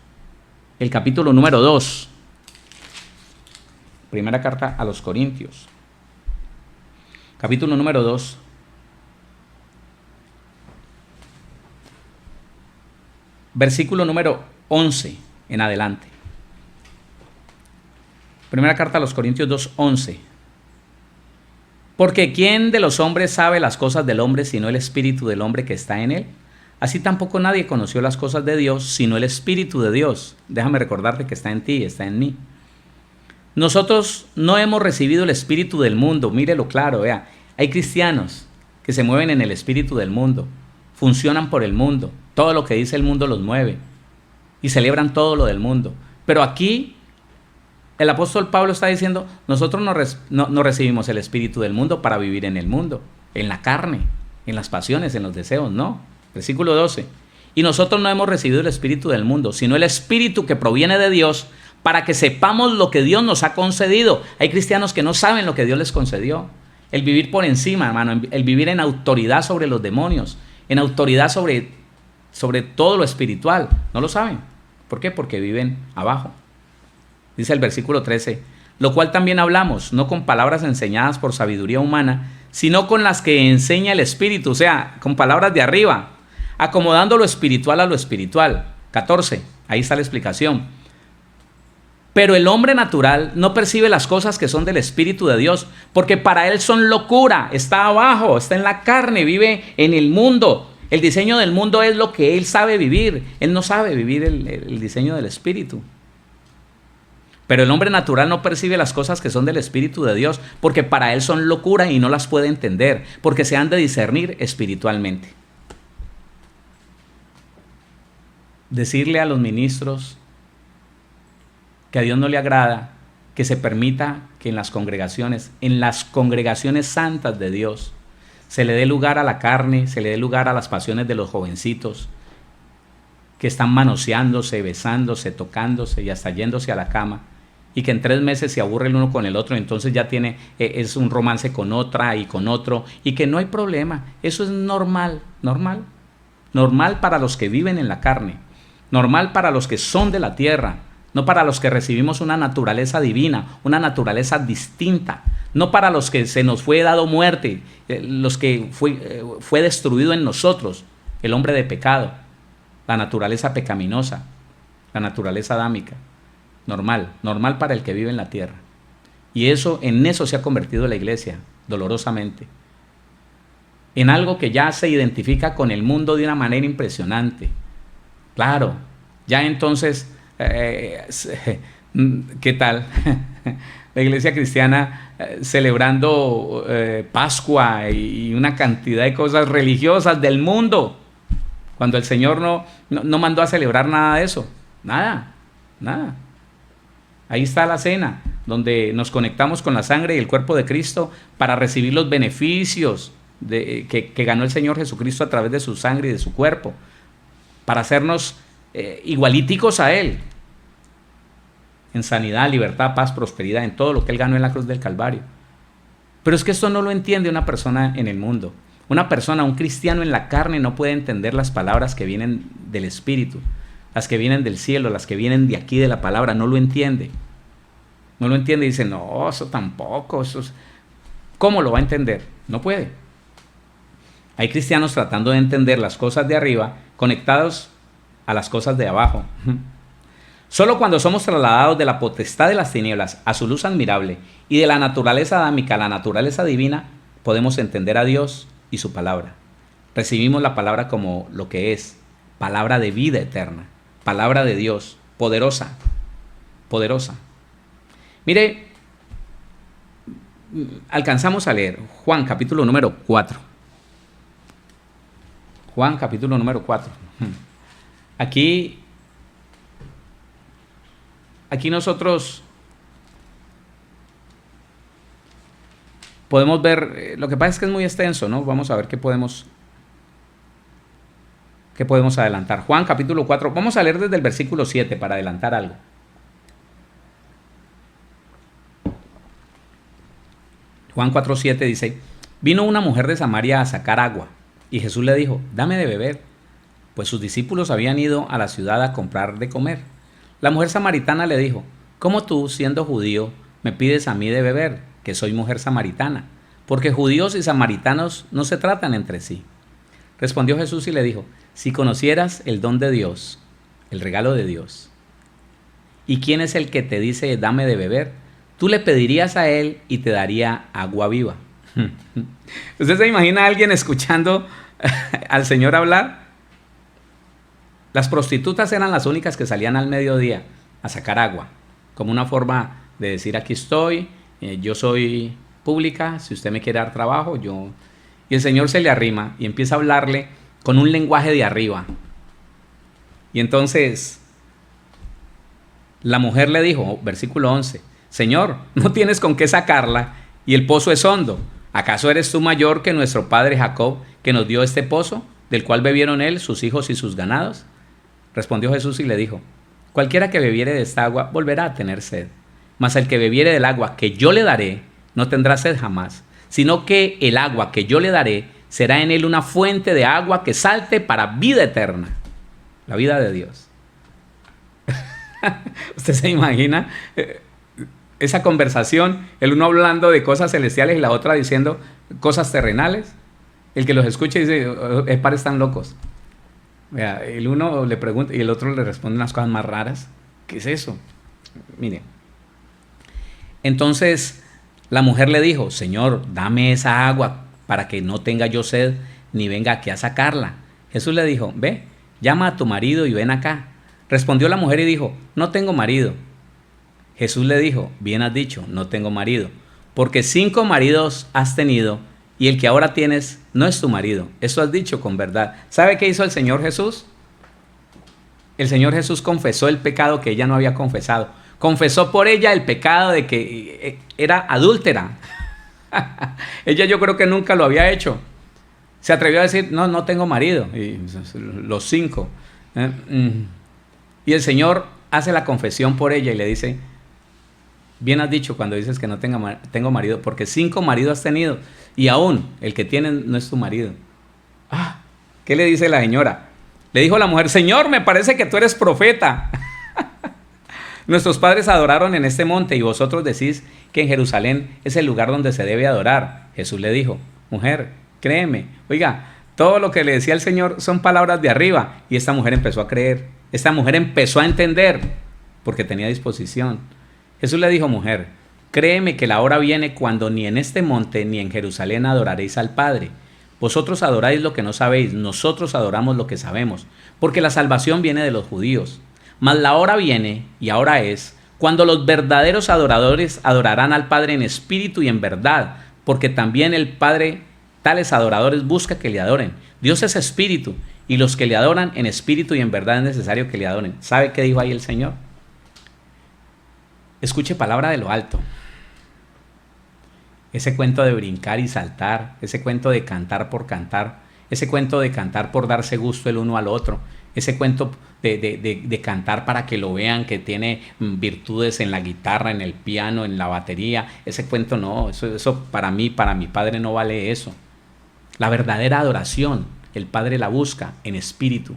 el capítulo número 2. Primera carta a los Corintios, capítulo número 2. Versículo número 11 en adelante. Primera carta a los Corintios 2:11. Porque ¿quién de los hombres sabe las cosas del hombre sino el espíritu del hombre que está en él? Así tampoco nadie conoció las cosas de Dios sino el espíritu de Dios. Déjame recordarte que está en ti y está en mí. Nosotros no hemos recibido el espíritu del mundo. Mírelo claro, vea. Hay cristianos que se mueven en el espíritu del mundo, funcionan por el mundo. Todo lo que dice el mundo los mueve y celebran todo lo del mundo. Pero aquí el apóstol Pablo está diciendo, nosotros no recibimos el espíritu del mundo para vivir en el mundo, en la carne, en las pasiones, en los deseos, no. Versículo 12. Y nosotros no hemos recibido el espíritu del mundo, sino el espíritu que proviene de Dios, para que sepamos lo que Dios nos ha concedido. Hay cristianos que no saben lo que Dios les concedió. El vivir por encima, hermano, el vivir en autoridad sobre los demonios, en autoridad sobre todo lo espiritual. No lo saben. ¿Por qué? Porque viven abajo. Dice el versículo 13, lo cual también hablamos, no con palabras enseñadas por sabiduría humana, sino con las que enseña el Espíritu, o sea, con palabras de arriba, acomodando lo espiritual a lo espiritual. 14, ahí está la explicación. Pero el hombre natural no percibe las cosas que son del Espíritu de Dios, porque para él son locura, está abajo, está en la carne, vive en el mundo. El diseño del mundo es lo que él sabe vivir, él no sabe vivir el diseño del Espíritu. Pero el hombre natural no percibe las cosas que son del Espíritu de Dios, porque para él son locura y no las puede entender, porque se han de discernir espiritualmente. Decirle a los ministros que a Dios no le agrada que se permita que en las congregaciones santas de Dios, se le dé lugar a la carne, se le dé lugar a las pasiones de los jovencitos que están manoseándose, besándose, tocándose y hasta yéndose a la cama, y que en 3 meses se aburre el uno con el otro, entonces ya es un romance con otra y con otro, y que no hay problema. Eso es normal para los que viven en la carne, normal para los que son de la tierra, no para los que recibimos una naturaleza divina, una naturaleza distinta, no para los que se nos fue dado muerte, los que fue destruido en nosotros el hombre de pecado, la naturaleza pecaminosa, la naturaleza adámica. Normal para el que vive en la tierra. Y en eso se ha convertido la iglesia, dolorosamente, en algo que ya se identifica con el mundo de una manera impresionante. Claro, ya entonces, ¿qué tal? La iglesia cristiana celebrando Pascua y una cantidad de cosas religiosas del mundo, cuando el Señor no mandó a celebrar nada de eso. Nada. Ahí está la cena, donde nos conectamos con la sangre y el cuerpo de Cristo para recibir los beneficios que ganó el Señor Jesucristo a través de su sangre y de su cuerpo, para hacernos igualíticos a Él, en sanidad, libertad, paz, prosperidad, en todo lo que Él ganó en la cruz del Calvario. Pero es que esto no lo entiende una persona en el mundo. Un cristiano en la carne no puede entender las palabras que vienen del Espíritu, las que vienen del cielo, las que vienen de aquí de la palabra. No lo entiende. Y dice, no, eso tampoco, ¿cómo lo va a entender? No puede. Hay cristianos tratando de entender las cosas de arriba, conectados a las cosas de abajo. Solo cuando somos trasladados de la potestad de las tinieblas a su luz admirable y de la naturaleza adámica a la naturaleza divina, podemos entender a Dios y su palabra. Recibimos la palabra como lo que es, palabra de vida eterna, palabra de Dios, poderosa, poderosa. Mire, alcanzamos a leer Juan capítulo número 4. Juan capítulo número 4. Aquí nosotros podemos ver, lo que pasa es que es muy extenso, ¿no? Vamos a ver qué podemos adelantar. Juan capítulo 4, vamos a leer desde el versículo 7 para adelantar algo. Juan 4:7 dice: vino una mujer de Samaria a sacar agua, y Jesús le dijo: dame de beber, pues sus discípulos habían ido a la ciudad a comprar de comer. La mujer samaritana le dijo: ¿cómo tú, siendo judío, me pides a mí de beber, que soy mujer samaritana? Porque judíos y samaritanos no se tratan entre sí. Respondió Jesús y le dijo: si conocieras el don de Dios, el regalo de Dios, ¿y quién es el que te dice dame de beber? Tú le pedirías a él y te daría agua viva. ¿Usted se imagina a alguien escuchando al Señor hablar? Las prostitutas eran las únicas que salían al mediodía a sacar agua, como una forma de decir: aquí estoy, yo soy pública, si usted me quiere dar trabajo, yo... Y el Señor se le arrima y empieza a hablarle con un lenguaje de arriba. Y entonces la mujer le dijo, versículo 11, Señor, no tienes con qué sacarla y el pozo es hondo. ¿Acaso eres tú mayor que nuestro padre Jacob, que nos dio este pozo, del cual bebieron él, sus hijos y sus ganados? Respondió Jesús y le dijo: cualquiera que bebiere de esta agua volverá a tener sed, mas el que bebiere del agua que yo le daré no tendrá sed jamás, sino que el agua que yo le daré será en él una fuente de agua que salte para vida eterna, la vida de Dios. ¿Usted se imagina esa conversación, el uno hablando de cosas celestiales y la otra diciendo cosas terrenales? El que los escucha dice: pares están locos. Vea, el uno le pregunta y el otro le responde unas cosas más raras. ¿Qué es eso? Mire, entonces la mujer le dijo: Señor, dame esa agua para que no tenga yo sed ni venga aquí a sacarla. Jesús le dijo: ve, llama a tu marido y ven acá. Respondió la mujer y dijo: no tengo marido. Jesús le dijo: bien has dicho, no tengo marido, porque 5 maridos has tenido y el que ahora tienes no es tu marido. Eso has dicho con verdad. ¿Sabe qué hizo el Señor Jesús? El Señor Jesús confesó el pecado que ella no había confesado. Confesó por ella el pecado de que era adúltera. Ella, yo creo que nunca lo había hecho. Se atrevió a decir: no tengo marido. Y los 5. Y el Señor hace la confesión por ella y le dice: bien has dicho cuando dices que no tengo marido, porque 5 maridos has tenido y aún el que tienes no es tu marido. ¿Qué le dice la señora? Le dijo la mujer: Señor, me parece que tú eres profeta. Nuestros padres adoraron en este monte y vosotros decís que en Jerusalén es el lugar donde se debe adorar. Jesús le dijo: mujer, créeme. Oiga, todo lo que le decía el Señor son palabras de arriba. Y esta mujer empezó a creer. Esta mujer empezó a entender porque tenía disposición. Jesús le dijo: mujer, créeme que la hora viene cuando ni en este monte ni en Jerusalén adoraréis al Padre. Vosotros adoráis lo que no sabéis, nosotros adoramos lo que sabemos, porque la salvación viene de los judíos. Mas la hora viene, y ahora es, cuando los verdaderos adoradores adorarán al Padre en espíritu y en verdad, porque también el Padre tales adoradores busca que le adoren. Dios es espíritu, y los que le adoran en espíritu y en verdad es necesario que le adoren. ¿Sabe qué dijo ahí el Señor? Escuche palabra de lo alto. Ese cuento de brincar y saltar, ese cuento de cantar por cantar, ese cuento de cantar por darse gusto el uno al otro, ese cuento de cantar para que lo vean, que tiene virtudes en la guitarra, en el piano, en la batería, ese cuento no, eso para mí, para mi Padre no vale eso. La verdadera adoración, el Padre la busca en espíritu,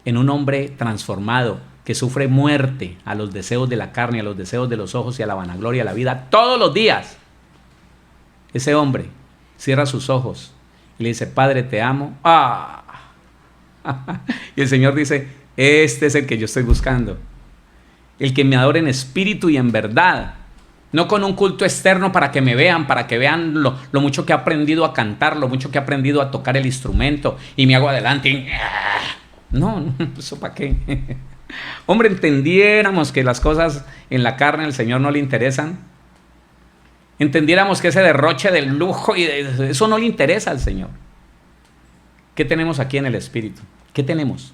en un hombre transformado, que sufre muerte a los deseos de la carne, a los deseos de los ojos y a la vanagloria de la vida todos los días. Ese hombre cierra sus ojos y le dice: Padre, te amo. Y el Señor dice: este es el que yo estoy buscando. El que me adore en espíritu y en verdad. No con un culto externo para que me vean, para que vean lo mucho que he aprendido a cantar, lo mucho que he aprendido a tocar el instrumento y me hago adelante. No, ¿eso para qué? Hombre, entendiéramos que las cosas en la carne al Señor no le interesan. Entendiéramos que ese derroche del lujo y de eso no le interesa al Señor. ¿Qué tenemos aquí en el Espíritu? ¿Qué tenemos?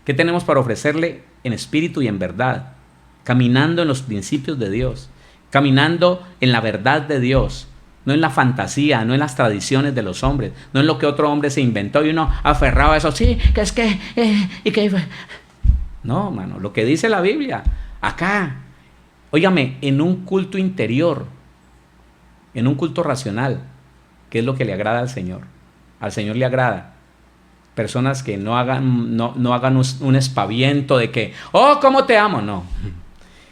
¿Qué tenemos para ofrecerle en espíritu y en verdad? Caminando en los principios de Dios, caminando en la verdad de Dios, no en la fantasía, no en las tradiciones de los hombres, no en lo que otro hombre se inventó y uno aferrado a eso. Sí, que es que... y que... No, mano, lo que dice la Biblia, acá, óigame, en un culto interior, en un culto racional, ¿qué es lo que le agrada al Señor? Al Señor le agrada personas que no hagan un espaviento de que, oh, cómo te amo, no.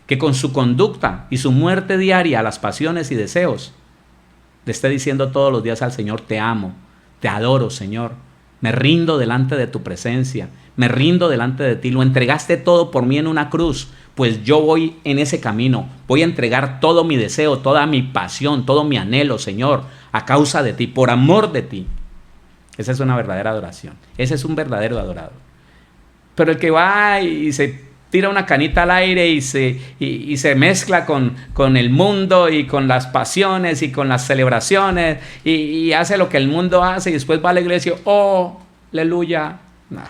Que con su conducta y su muerte diaria a las pasiones y deseos, le esté diciendo todos los días al Señor, te amo, te adoro, Señor, me rindo delante de tu presencia, me rindo delante de ti, lo entregaste todo por mí en una cruz, pues yo voy en ese camino, voy a entregar todo mi deseo, toda mi pasión, todo mi anhelo, Señor, a causa de ti, por amor de ti. Esa es una verdadera adoración, ese es un verdadero adorador. Pero el que va y se tira una canita al aire y se mezcla con el mundo y con las pasiones y con las celebraciones y hace lo que el mundo hace y después va a la iglesia, oh, aleluya. Nah.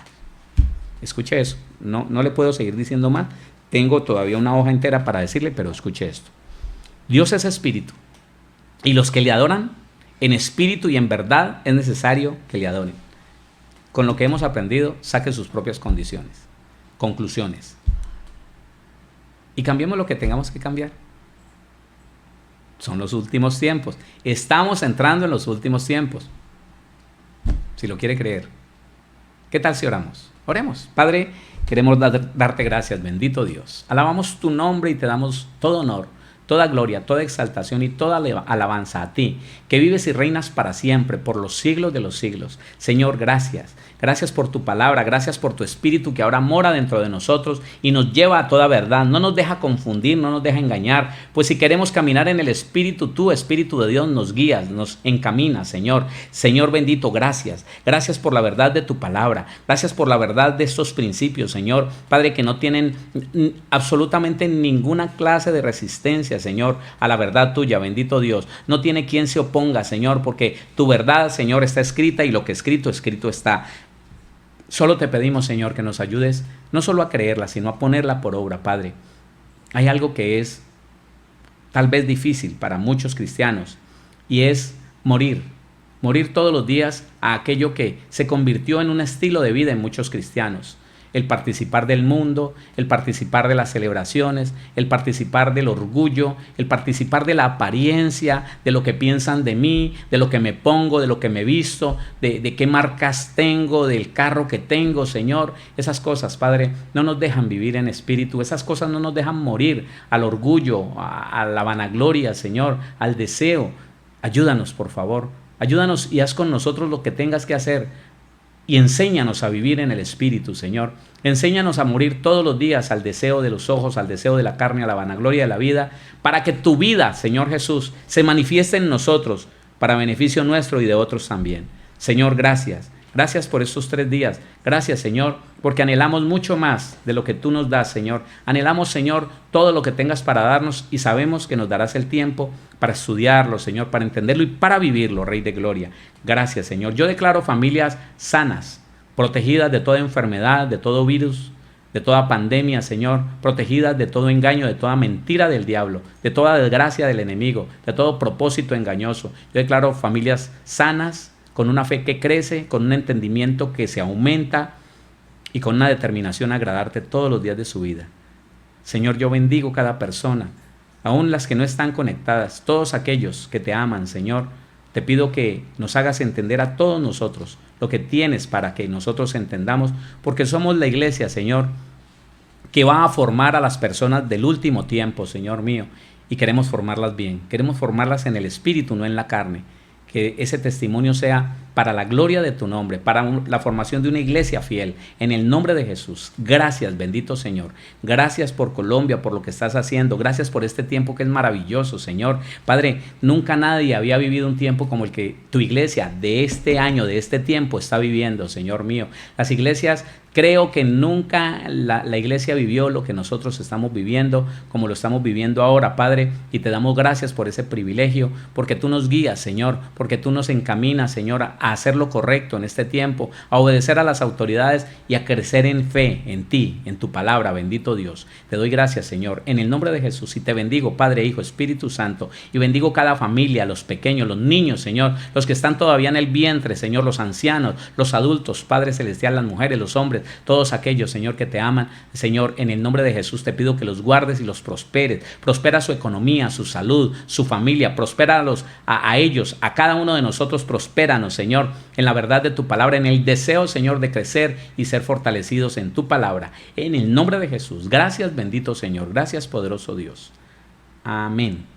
Escuche eso, no le puedo seguir diciendo más, tengo todavía una hoja entera para decirle, pero escuche esto. Dios es espíritu y los que le adoran en espíritu y en verdad es necesario que le adoren. Con lo que hemos aprendido, saque sus propias conclusiones. Y cambiemos lo que tengamos que cambiar. Son los últimos tiempos. Estamos entrando en los últimos tiempos. Si lo quiere creer. ¿Qué tal si oramos? Oremos. Padre, queremos darte gracias, bendito Dios. Alabamos tu nombre y te damos todo honor, toda gloria, toda exaltación y toda alabanza a ti, que vives y reinas para siempre, por los siglos de los siglos. Señor, gracias. Gracias por tu palabra, gracias por tu espíritu que ahora mora dentro de nosotros y nos lleva a toda verdad. No nos deja confundir, no nos deja engañar, pues si queremos caminar en el espíritu, tú, Espíritu de Dios, nos guías, nos encaminas, Señor. Señor bendito, gracias. Gracias por la verdad de tu palabra. Gracias por la verdad de estos principios, Señor. Padre, que no tienen absolutamente ninguna clase de resistencia, Señor, a la verdad tuya, bendito Dios. No tiene quien se oponga, Señor, porque tu verdad, Señor, está escrita y lo que escrito está. Solo te pedimos, Señor, que nos ayudes no solo a creerla, sino a ponerla por obra, Padre. Hay algo que es tal vez difícil para muchos cristianos y es morir todos los días a aquello que se convirtió en un estilo de vida en muchos cristianos. El participar del mundo, el participar de las celebraciones, el participar del orgullo, el participar de la apariencia, de lo que piensan de mí, de lo que me pongo, de lo que me visto, de qué marcas tengo, del carro que tengo, Señor. Esas cosas, Padre, no nos dejan vivir en espíritu, esas cosas no nos dejan morir al orgullo, a la vanagloria, Señor, al deseo. Ayúdanos, por favor, ayúdanos y haz con nosotros lo que tengas que hacer. Y enséñanos a vivir en el Espíritu, Señor. Enséñanos a morir todos los días al deseo de los ojos, al deseo de la carne, a la vanagloria de la vida, para que tu vida, Señor Jesús, se manifieste en nosotros para beneficio nuestro y de otros también. Señor, gracias. Gracias por estos 3 días. Gracias, Señor, porque anhelamos mucho más de lo que tú nos das, Señor. Anhelamos, Señor, todo lo que tengas para darnos y sabemos que nos darás el tiempo para estudiarlo, Señor, para entenderlo y para vivirlo, Rey de Gloria. Gracias, Señor. Yo declaro familias sanas, protegidas de toda enfermedad, de todo virus, de toda pandemia, Señor, protegidas de todo engaño, de toda mentira del diablo, de toda desgracia del enemigo, de todo propósito engañoso. Yo declaro familias sanas, con una fe que crece, con un entendimiento que se aumenta y con una determinación a agradarte todos los días de su vida. Señor, yo bendigo cada persona, aún las que no están conectadas, todos aquellos que te aman, Señor. Te pido que nos hagas entender a todos nosotros lo que tienes para que nosotros entendamos, porque somos la iglesia, Señor, que va a formar a las personas del último tiempo, Señor mío, y queremos formarlas bien, queremos formarlas en el espíritu, no en la carne. Que ese testimonio sea para la gloria de tu nombre, para la formación de una iglesia fiel, en el nombre de Jesús. Gracias, bendito Señor. Gracias por Colombia, por lo que estás haciendo. Gracias por este tiempo que es maravilloso, Señor. Padre, nunca nadie había vivido un tiempo como el que tu iglesia de este año, de este tiempo está viviendo, Señor mío. Las iglesias, creo que nunca la iglesia vivió lo que nosotros estamos viviendo, como lo estamos viviendo ahora, Padre, y te damos gracias por ese privilegio, porque tú nos guías, Señor, porque tú nos encaminas, Señor, a hacer lo correcto en este tiempo, a obedecer a las autoridades y a crecer en fe, en ti, en tu palabra, bendito Dios. Te doy gracias, Señor, en el nombre de Jesús, y te bendigo, Padre, Hijo, Espíritu Santo, y bendigo cada familia, los pequeños, los niños, Señor, los que están todavía en el vientre, Señor, los ancianos, los adultos, Padre Celestial, las mujeres, los hombres, todos aquellos, Señor, que te aman. Señor, en el nombre de Jesús te pido que los guardes y los prosperes. Prospera su economía, su salud, su familia. Prospéralos a ellos, a cada uno de nosotros. Prospéranos, Señor, en la verdad de tu palabra, en el deseo, Señor, de crecer y ser fortalecidos en tu palabra. En el nombre de Jesús. Gracias, bendito Señor. Gracias, poderoso Dios. Amén.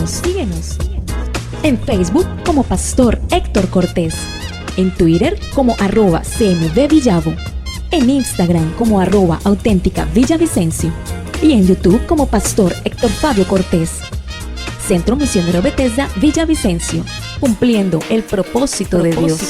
Síguenos en Facebook como Pastor Héctor Cortés, en Twitter como @CMVVillavo, en Instagram como @auténtica Villavicencio y en YouTube como Pastor Héctor Fabio Cortés. Centro Misionero Bethesda Villavicencio, cumpliendo el propósito de Dios.